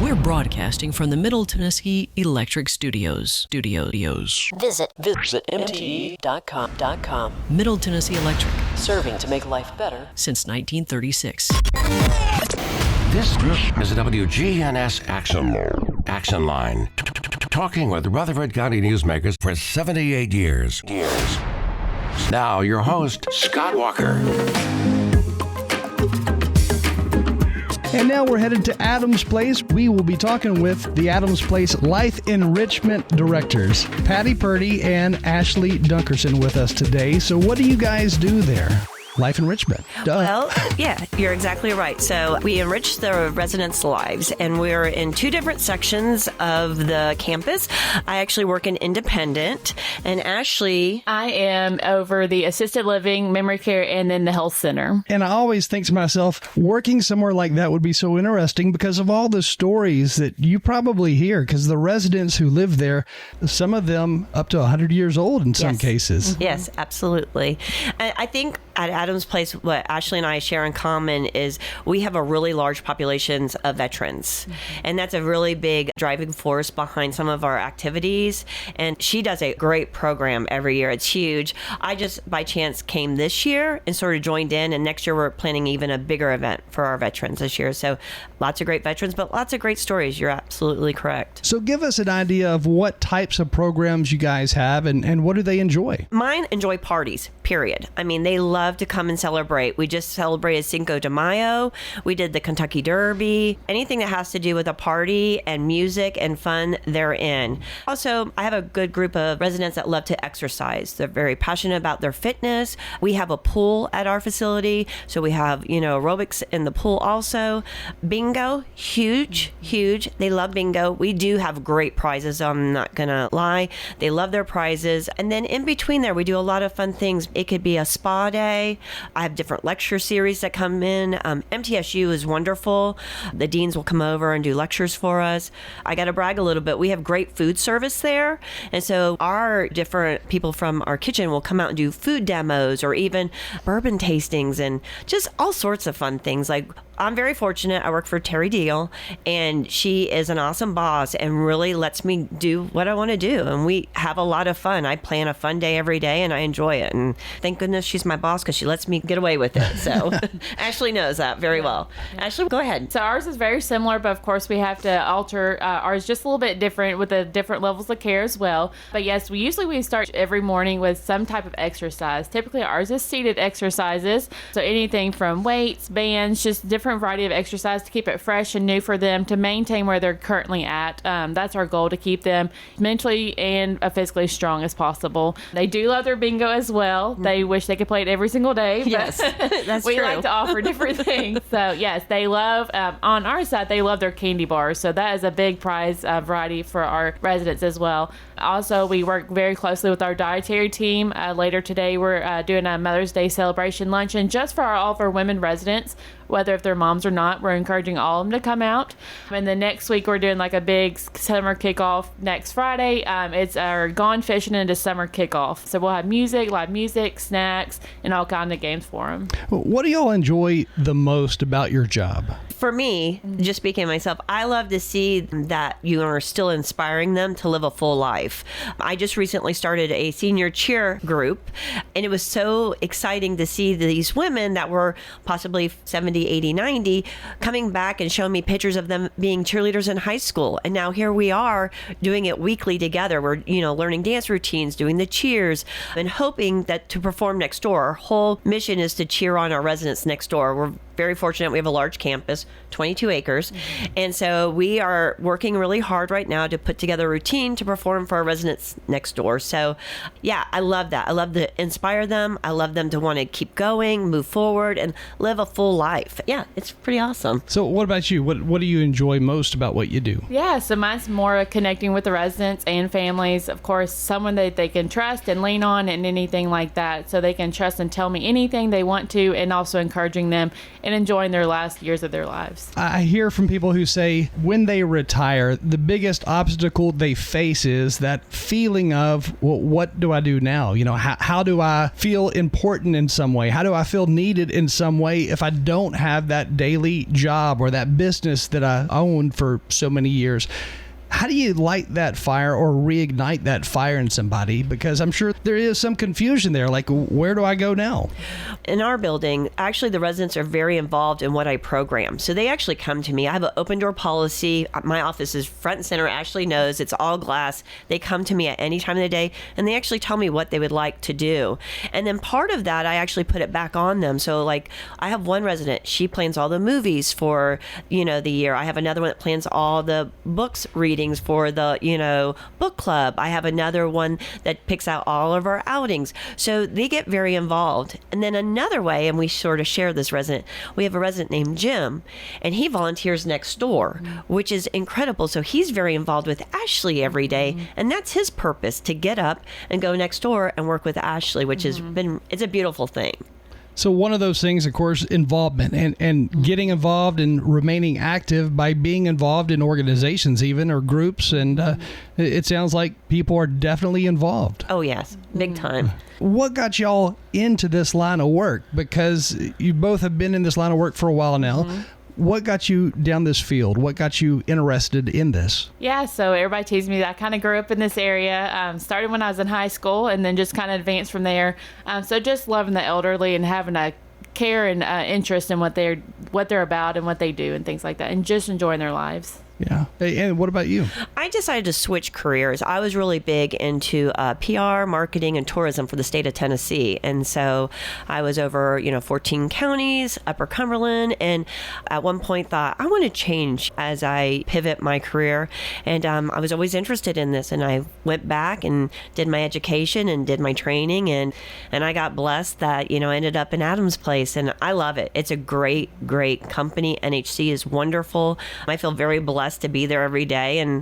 We're broadcasting from the Middle Tennessee Electric Studios. Visit MTE.com. Middle Tennessee Electric, serving to make life better since 1936. This is a WGNS Action Line. Talking with Rutherford County newsmakers for 78 years. Now, your host, Scott Walker. And now we're headed to AdamsPlace. We will be talking with the AdamsPlace Life Enrichment Directors, Patti, Purdy, and Ashley Dunkerson with us today. So what do you guys do there? Life enrichment. Duh. Well, yeah, you're exactly right. So we enrich the residents' lives, and we're in two different sections of the campus. I actually work in independent, and Ashley... I am over the assisted living, memory care, and then the health center. And I always think to myself, working somewhere like that would be so interesting because of all the stories that you probably hear, because the residents who live there, some of them up to 100 years old in some cases. Mm-hmm. Yes, absolutely. I think at AdamsPlace, what Ashley and I share in common is we have a really large population of veterans. Mm-hmm. And that's a really big driving force behind some of our activities. And she does a great program every year. It's huge. I just, by chance, came this year and sort of joined in. And next year, we're planning even a bigger event for our veterans this year. So lots of great veterans, but lots of great stories. You're absolutely correct. So give us an idea of what types of programs you guys have and what do they enjoy? Mine enjoy parties, period. I mean, they love to come and celebrate. We just celebrated Cinco de Mayo. We did the Kentucky Derby. Anything that has to do with a party and music and fun, they're in. Also, I have a good group of residents that love to exercise. They're very passionate about their fitness. We have a pool at our facility, so we have, aerobics in the pool also. Bingo, huge. They love bingo. We do have great prizes, I'm not gonna lie. They love their prizes. And then in between there, we do a lot of fun things. It could be a spa day. I have different lecture series that come in. MTSU is wonderful. The deans will come over and do lectures for us. I got to brag a little bit. We have great food service there. And so our different people from our kitchen will come out and do food demos or even bourbon tastings and just all sorts of fun things. Like, I'm very fortunate. I work for Terry Deal, and she is an awesome boss and really lets me do what I want to do. And we have a lot of fun. I plan a fun day every day, and I enjoy it. And thank goodness she's my boss because she lets me get away with it. So Ashley knows that very well. Ashley, go ahead. So ours is very similar, but of course we have to alter ours just a little bit different with the different levels of care as well. But yes, we start every morning with some type of exercise. Typically ours is seated exercises. So anything from weights, bands, just different variety of exercise to keep it fresh and new for them to maintain where they're currently at. That's our goal, to keep them mentally and physically strong as possible. They do love their bingo as well. They wish they could play it every single day. Yes, that's we true. like to offer different things. So yes, they love, on our side, they love their candy bars. So that is a big prize variety for our residents as well. Also, we work very closely with our dietary team. Later today, we're doing a Mother's Day celebration luncheon just for all of our women residents. Whether if they're moms or not, we're encouraging all of them to come out. And then next week, we're doing like a big summer kickoff next Friday. It's our Gone Fishing into summer kickoff. So we'll have music, live music, snacks, and all kinds of games for them. What do y'all enjoy the most about your job? For me, just speaking of myself, I love to see that you are still inspiring them to live a full life. I just recently started a senior cheer group, and it was so exciting to see these women that were possibly 70, 80, 90 coming back and showing me pictures of them being cheerleaders in high school. And now here we are doing it weekly together. We're, learning dance routines, doing the cheers, and hoping that to perform next door. Our whole mission is to cheer on our residents next door. We're very fortunate. We have a large campus, 22 acres. Mm-hmm. And so we are working really hard right now to put together a routine to perform for our residents next door. So yeah, I love that. I love to inspire them. I love them to want to keep going, move forward, and live a full life. Yeah, it's pretty awesome. So what about you? What do you enjoy most about what you do? Yeah, so mine's more connecting with the residents and families. Of course, someone that they can trust and lean on and anything like that. So they can trust and tell me anything they want to, and also encouraging them and enjoying their last years of their lives. I hear from people who say when they retire, the biggest obstacle they face is that feeling of, well, what do I do now? You know, how do I feel important in some way? How do I feel needed in some way if I don't have that daily job or that business that I owned for so many years? How do you light that fire or reignite that fire in somebody? Because I'm sure there is some confusion there. Like, where do I go now? In our building, actually, the residents are very involved in what I program. So they actually come to me. I have an open door policy. My office is front and center. Ashley knows it's all glass. They come to me at any time of the day, and they actually tell me what they would like to do. And then part of that, I actually put it back on them. So, like, I have one resident. She plans all the movies for, the year. I have another one that plans all the books readings for the, book club. I have another one that picks out all of our outings. So they get very involved. And then another way, and we sort of share this resident, we have a resident named Jim, and he volunteers next door, which is incredible. So he's very involved with Ashley every day, and that's his purpose, to get up and go next door and work with Ashley, which it's a beautiful thing. So one of those things, of course, involvement and getting involved and remaining active by being involved in organizations even or groups. And it sounds like people are definitely involved. Oh, yes. Big time. What got y'all into this line of work? Because you both have been in this line of work for a while now. What got you down this field? What got you interested in this? Yeah, so everybody teases me that I kind of grew up in this area, started when I was in high school, and then just kind of advanced from there. So just loving the elderly and having a care and interest in what they're about and what they do and things like that, and just enjoying their lives. Yeah. And what about you? I decided to switch careers. I was really big into PR, marketing, and tourism for the state of Tennessee. And so I was over, 14 counties, Upper Cumberland, and at one point thought, I want to change as I pivot my career. And I was always interested in this. And I went back and did my education and did my training. And I got blessed that, I ended up in AdamsPlace. And I love it. It's a great, great company. NHC is wonderful. I feel very blessed to be there every day, and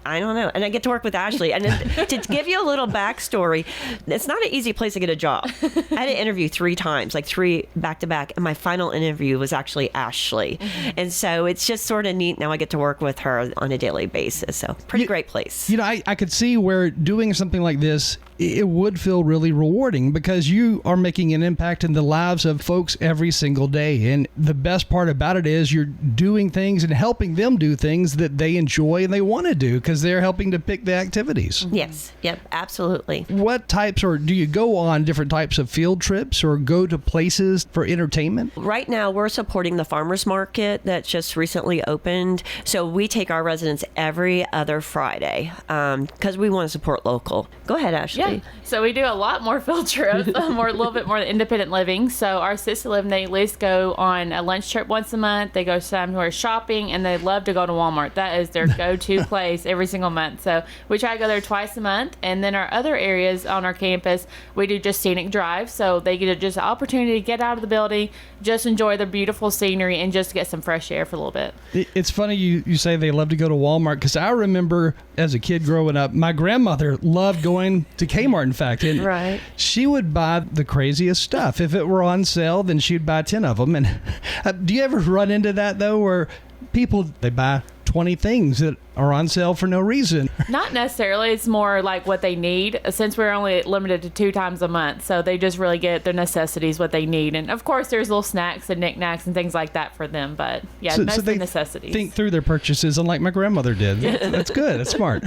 I don't know. And I get to work with Ashley. And to give you a little backstory, it's not an easy place to get a job. I had to interview 3 times, like 3 back to back. And my final interview was actually Ashley. And so it's just sort of neat. Now I get to work with her on a daily basis. So pretty great place. I could see where doing something like this, it would feel really rewarding because you are making an impact in the lives of folks every single day. And the best part about it is you're doing things and helping them do things that they enjoy and they want to do because they're helping to pick the activities. Yes. Yep. Absolutely. What types, or do you go on different types of field trips or go to places for entertainment? Right now, we're supporting the farmers market that just recently opened. So we take our residents every other Friday because we want to support local. Go ahead, Ashley. Yeah. So we do a lot more field trips, a little bit more independent living. So our assisted living, they at least go on a lunch trip once a month. They go somewhere shopping, and they love to go to Walmart. That is their go-to place every single month. So we try to go there twice a month. And then our other areas on our campus, we do just scenic drives. So they get just an opportunity to get out of the building, just enjoy the beautiful scenery, and just get some fresh air for a little bit. It's funny you say they love to go to Walmart because I remember as a kid growing up, my grandmother loved going to Kmart, in fact. And right. She would buy the craziest stuff. If it were on sale, then she'd buy 10 of them. And do you ever run into that, though, where people, they buy 20 things that are on sale for no reason? Not necessarily. It's more like what they need, since we're only limited to 2 times a month. So they just really get their necessities, what they need. And of course, there's little snacks and knickknacks and things like that for them. But yeah, mostly necessities. Think through their purchases, unlike my grandmother did. That's good. That's smart.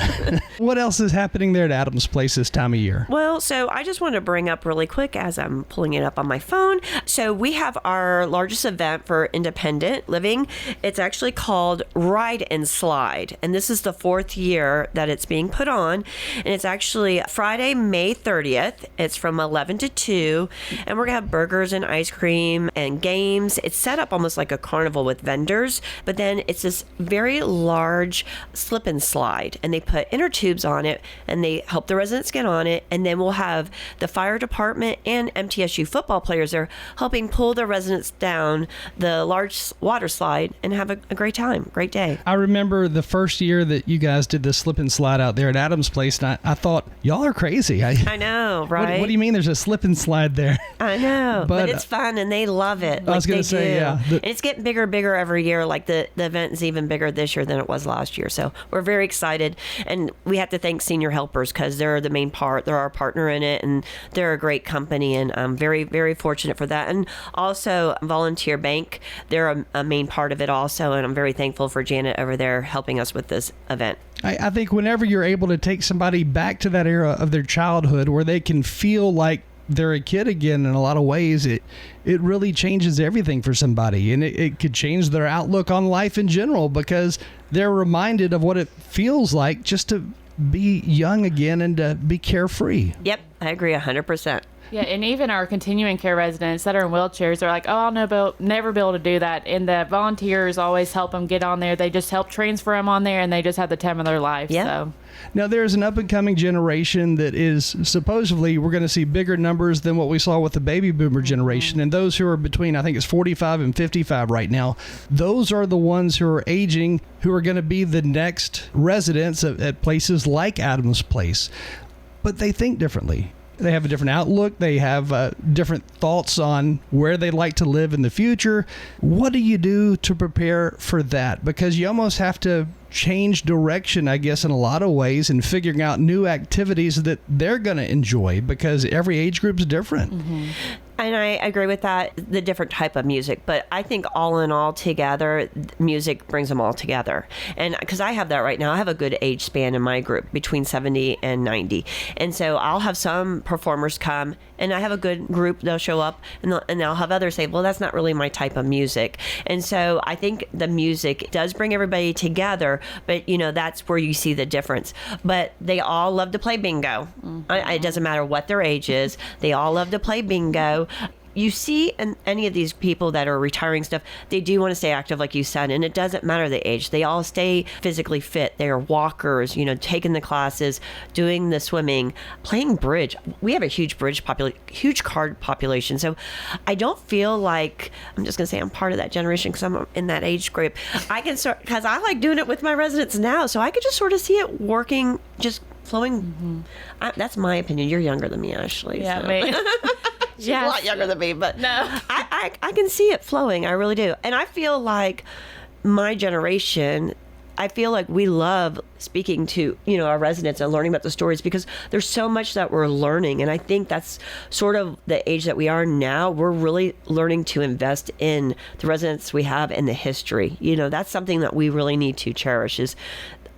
What else is happening there at AdamsPlace this time of year? Well, so I just want to bring up really quick as I'm pulling it up on my phone. So we have our largest event for independent living. It's actually called Ride and Slide. And this is the 4th year that it's being put on. And it's actually Friday, May 30th. It's from 11 to 2. And we're going to have burgers and ice cream and games. It's set up almost like a carnival with vendors. But then it's this very large slip and slide. And they put inner tubes on it. And they help the residents get on it. And then we'll have the fire department and MTSU football players there helping pull the residents down the large water slide and have a great time. Great day. I remember the first year that you guys did the slip and and slide out there at Adam's Place, and I thought, y'all are crazy. I know, right? What do you mean there's a slip and slide there? I know, but it's fun, and they love it. I was going to say, yeah. And it's getting bigger and bigger every year. Like the event is even bigger this year than it was last year. So we're very excited, and we have to thank Senior Helpers because they're the main part. They're our partner in it, and they're a great company, and I'm very, very fortunate for that. And also Volunteer Bank, they're a main part of it also, and I'm very thankful for Janet over there helping us with this event. I think whenever you're able to take somebody back to that era of their childhood where they can feel like they're a kid again in a lot of ways, it really changes everything for somebody, and it could change their outlook on life in general because they're reminded of what it feels like just to be young again and to be carefree. Yep, I agree 100%. Yeah, and even our continuing care residents that are in wheelchairs are like, oh, I'll never be able to do that. And the volunteers always help them get on there. They just help transfer them on there, and they just have the time of their life. Yeah. So. Now, there's an up-and-coming generation that is supposedly we're going to see bigger numbers than what we saw with the baby boomer generation. And those who are between, I think it's 45 and 55 right now, those are the ones who are aging, who are going to be the next residents at places like Adam's Place. But they think differently. They have a different outlook. They have different thoughts on where they'd like to live in the future. What do you do to prepare for that? Because you almost have to change direction, I guess, in a lot of ways, and figuring out new activities that they're going to enjoy because every age group's different. Mm-hmm. And I agree with that, the different type of music. But I think all in all together, music brings them all together. And because I have that right now, I have a good age span in my group between 70 and 90. And so I'll have some performers come, and I have a good group. They'll show up, and I'll have others say, well, that's not really my type of music. And so I think the music does bring everybody together, but, that's where you see the difference. But they all love to play bingo. Mm-hmm. It doesn't matter what their age is. They all love to play bingo. You see in any of these people that are retiring stuff, they do want to stay active, like you said, and it doesn't matter the age. They all stay physically fit. They are walkers, taking the classes, doing the swimming, playing bridge. We have a huge huge card population. So I don't feel like, I'm just going to say I'm part of that generation because I'm in that age group. I can start, because I like doing it with my residents now, so I could just sort of see it working, just flowing. Mm-hmm. That's my opinion. You're younger than me, Ashley. Yeah, so. me. She's a lot younger than me, but no. I can see it flowing. I really do. And I feel like my generation, I feel like we love speaking to, our residents and learning about the stories because there's so much that we're learning. And I think that's sort of the age that we are now. We're really learning to invest in the residents we have and the history. That's something that we really need to cherish is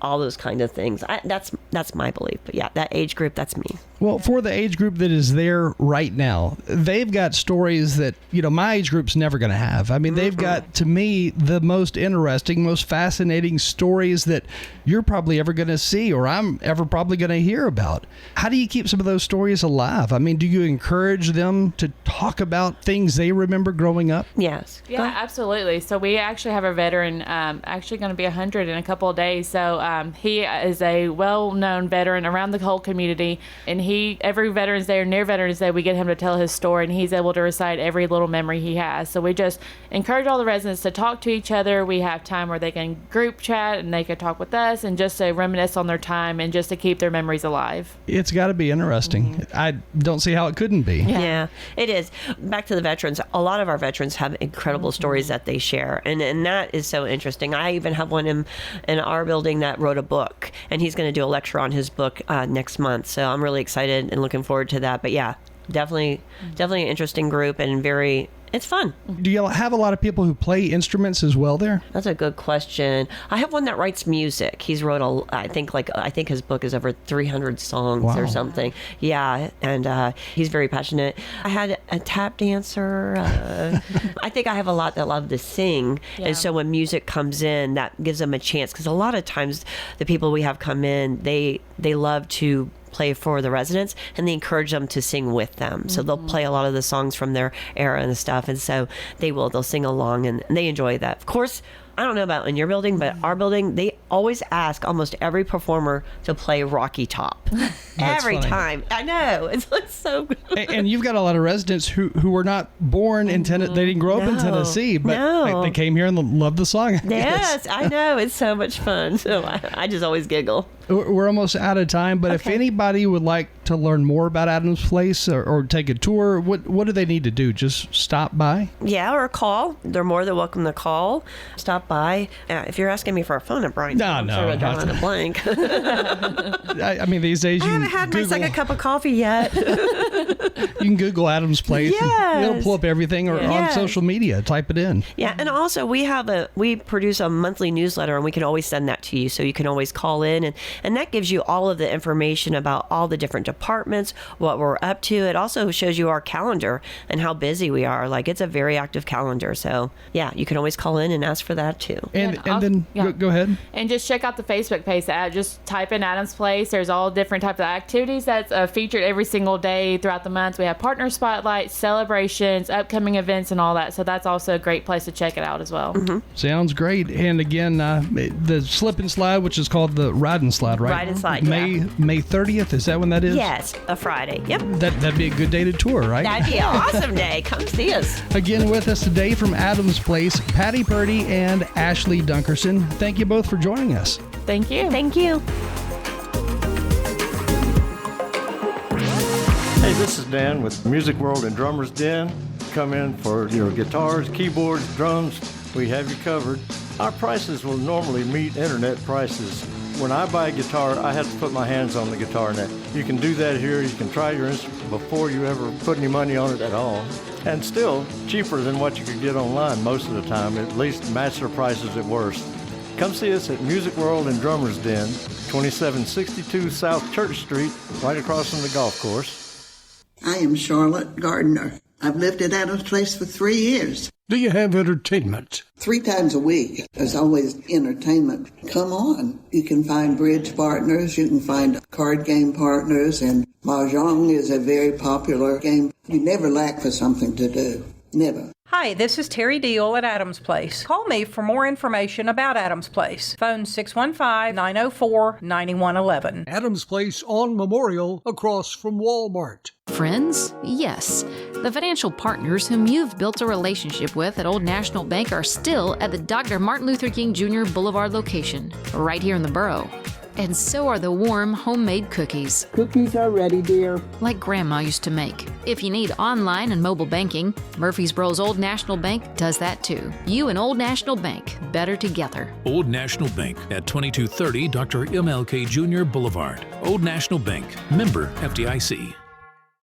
all those kind of things. That's my belief. But yeah, that age group, that's me. Well, for the age group that is there right now, they've got stories that, my age group's never going to have. I mean, they've got, to me, the most interesting, most fascinating stories that you're probably ever going to see or I'm ever probably going to hear about. How do you keep some of those stories alive? I mean, do you encourage them to talk about things they remember growing up? Yes. Yeah, absolutely. So we actually have a veteran, actually going to be 100 in a couple of days. So he is a well-known veteran around the whole community, and every Veterans Day or near Veterans Day, we get him to tell his story, and he's able to recite every little memory he has. So we just encourage all the residents to talk to each other. We have time where they can group chat, and they can talk with us, and just to reminisce on their time, and just to keep their memories alive. It's got to be interesting. Mm-hmm. I don't see how it couldn't be. Yeah, it is. Back to the veterans. A lot of our veterans have incredible stories that they share, and that is so interesting. I even have one in our building that wrote a book, and he's going to do a lecture on his book next month. So I'm really excited and looking forward to that. But yeah, definitely an interesting group and it's fun. Do you have a lot of people who play instruments as well there? That's a good question. I have one that writes music. He's wrote I think his book is over 300 songs or something. Yeah, and he's very passionate. I had a tap dancer. I think I have a lot that love to sing. Yeah. And so when music comes in, that gives them a chance. Because a lot of times the people we have come in, they love to play for the residents, and they encourage them to sing with them. So they'll play a lot of the songs from their era and stuff, and so they'll sing along, and they enjoy that. Of course, I don't know about in your building, but our building, they always ask almost every performer to play Rocky Top. Every funny. time. I know. It's like so good. And you've got a lot of residents who were not born in Tennessee. They didn't grow up in No. Tennessee, but No. they came here and loved the song. I guess. Yes, I know. It's so much fun. So I just always giggle. We're almost out of time, but if Okay. anybody would like to learn more about Adams Place or take a tour, what do they need to do? Just stop by? Yeah, or call. They're more than welcome to call. Stop by. If you're asking me for a phone number, I'm No, sure I'm drawing a blank. I mean, these days I you haven't can had my Google, second cup of coffee yet. you can Google Adams Place. And it'll Yes. pull up everything or on Yes. social media. Type it in. Yeah, and also we produce a monthly newsletter, and we can always send that to you, so you can always call in, and that gives you all of the information about all the different departments, what we're up to. It also shows you our calendar and how busy we are. Like, it's a very active calendar, so yeah, you can always call in and ask for that too. And I'll- then yeah. go ahead. And just check out the Facebook page. Just type in Adams Place. There's all different types of activities that's featured every single day throughout the month. We have partner spotlights, celebrations, upcoming events, and all that. So that's also a great place to check it out as well. Sounds great. And again, the slip and slide, which is called the ride and slide, right? Ride and slide, May 30th. Is that when that is? Yes, a Friday. Yep. That'd be a good day to tour, right? That'd be an awesome day. Come see us. Again, with us today from Adams Place, Patti Purdy and Ashley Dunkerson. Thank you both for joining us. Thank you. Thank you. Hey, this is Dan with Music World and Drummers Den. Come in for your guitars, keyboards, drums. We have you covered. Our prices will normally meet internet prices. When I buy a guitar, I have to put my hands on the guitar net. You can do that here. You can try your instrument before you ever put any money on it at all. And still cheaper than what you could get online most of the time, at least match their prices at worst. Come see us at Music World and Drummers Den, 2762 South Church Street, right across from the golf course. I am Charlotte Gardner. I've lived at Adams Place for 3 years. Do you have entertainment? 3 times a week, there's always entertainment. Come on. You can find bridge partners, you can find card game partners, and Mahjong is a very popular game. You never lack for something to do. Never. Hi, this is Terry Deal at Adams Place. Call me for more information about Adams Place. Phone 615-904-9111. Adams Place on Memorial across from Walmart. Friends? Yes. The financial partners whom you've built a relationship with at Old National Bank are still at the Dr. Martin Luther King Jr. Boulevard location, right here in the borough. And so are the warm, homemade cookies. Cookies are ready, dear. Like Grandma used to make. If you need online and mobile banking, Murfreesboro's Old National Bank does that too. You and Old National Bank, better together. Old National Bank at 2230 Dr. MLK Jr. Boulevard. Old National Bank, member FDIC.